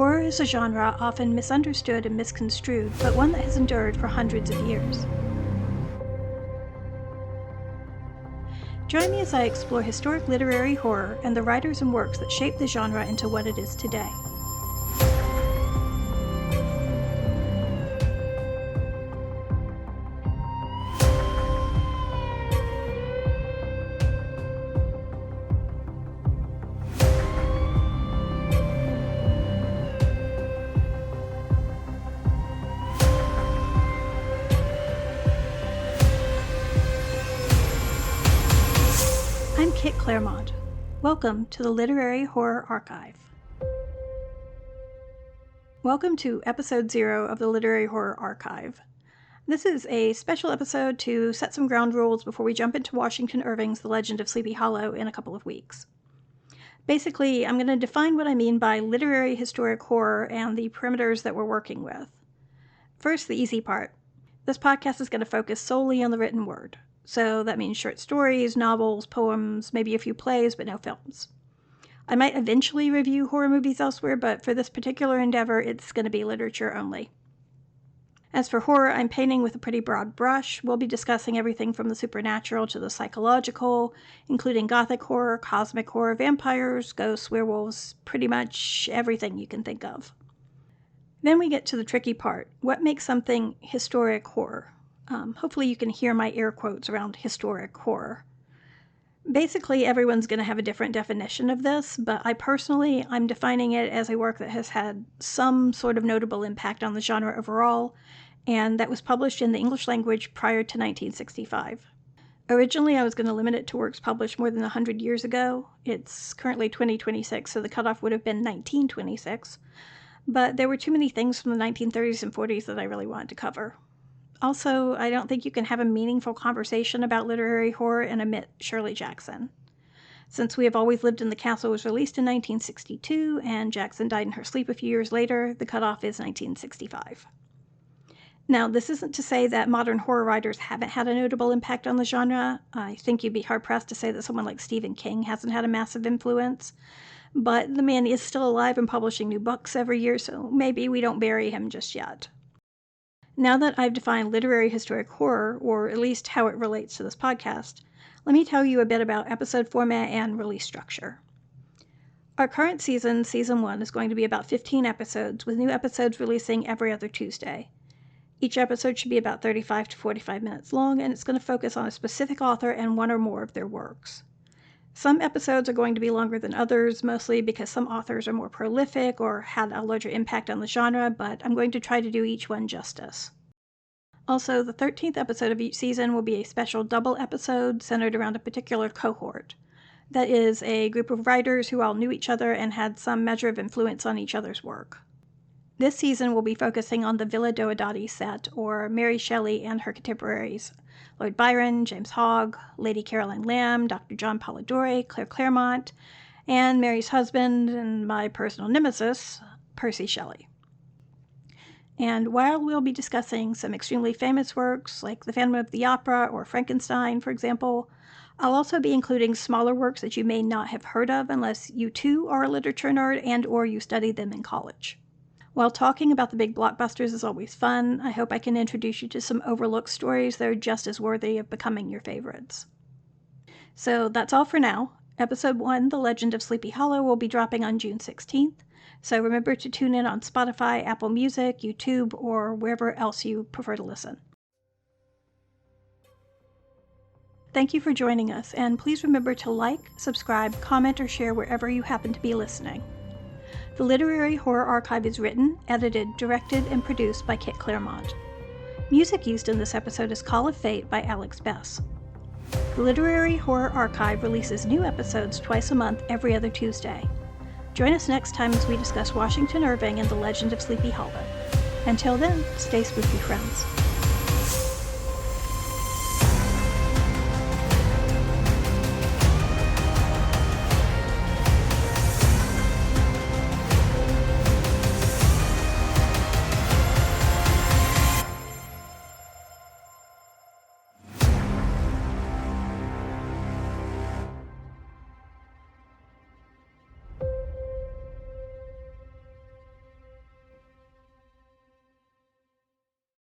Horror is a genre often misunderstood and misconstrued, but one that has endured for hundreds of years. Join me as I explore historic literary horror and the writers and works that shaped the genre into what it is today. I'm Kit Claremont. Welcome to the Literary Horror Archive. Welcome to episode 0 of the Literary Horror Archive. This is a special episode to set some ground rules before we jump into Washington Irving's The Legend of Sleepy Hollow in a couple of weeks. Basically, I'm going to define what I mean by literary historic horror and the perimeters that we're working with. First, the easy part. This podcast is going to focus solely on the written word. So that means short stories, novels, poems, maybe a few plays, but no films. I might eventually review horror movies elsewhere, but for this particular endeavor, it's going to be literature only. As for horror, I'm painting with a pretty broad brush. We'll be discussing everything from the supernatural to the psychological, including gothic horror, cosmic horror, vampires, ghosts, werewolves, pretty much everything you can think of. Then we get to the tricky part. What makes something historic horror? Hopefully you can hear my air quotes around historic horror. Basically, everyone's going to have a different definition of this, but I'm defining it as a work that has had some sort of notable impact on the genre overall, and that was published in the English language prior to 1965. Originally, I was going to limit it to works published more than 100 years ago. It's currently 2026, so the cutoff would have been 1926, but there were too many things from the 1930s and 40s that I really wanted to cover. Also, I don't think you can have a meaningful conversation about literary horror and omit Shirley Jackson. Since We Have Always Lived in the Castle was released in 1962, and Jackson died in her sleep a few years later, the cutoff is 1965. Now, this isn't to say that modern horror writers haven't had a notable impact on the genre. I think you'd be hard-pressed to say that someone like Stephen King hasn't had a massive influence. But the man is still alive and publishing new books every year, so maybe we don't bury him just yet. Now that I've defined literary historic horror, or at least how it relates to this podcast, let me tell you a bit about episode format and release structure. Our current season, Season 1, is going to be about 15 episodes, with new episodes releasing every other Tuesday. Each episode should be about 35 to 45 minutes long, and it's going to focus on a specific author and one or more of their works. Some episodes are going to be longer than others, mostly because some authors are more prolific or had a larger impact on the genre, but I'm going to try to do each one justice. Also, the 13th episode of each season will be a special double episode centered around a particular cohort. That is, a group of writers who all knew each other and had some measure of influence on each other's work. This season will be focusing on the Villa Diodati set, or Mary Shelley and her contemporaries, Lord Byron, James Hogg, Lady Caroline Lamb, Dr. John Polidori, Claire Clairmont, and Mary's husband and my personal nemesis, Percy Shelley. And while we'll be discussing some extremely famous works like The Phantom of the Opera or Frankenstein, for example, I'll also be including smaller works that you may not have heard of unless you too are a literature nerd and or you studied them in college. While talking about the big blockbusters is always fun, I hope I can introduce you to some overlooked stories that are just as worthy of becoming your favorites. So that's all for now. Episode 1, The Legend of Sleepy Hollow, will be dropping on June 16th, so remember to tune in on Spotify, Apple Music, YouTube, or wherever else you prefer to listen. Thank you for joining us, and please remember to like, subscribe, comment, or share wherever you happen to be listening. The Literary Horror Archive is written, edited, directed, and produced by Kit Claremont. Music used in this episode is Call of Fate by Alex Bess. The Literary Horror Archive releases new episodes twice a month every other Tuesday. Join us next time as we discuss Washington Irving and The Legend of Sleepy Hollow. Until then, stay spooky, friends.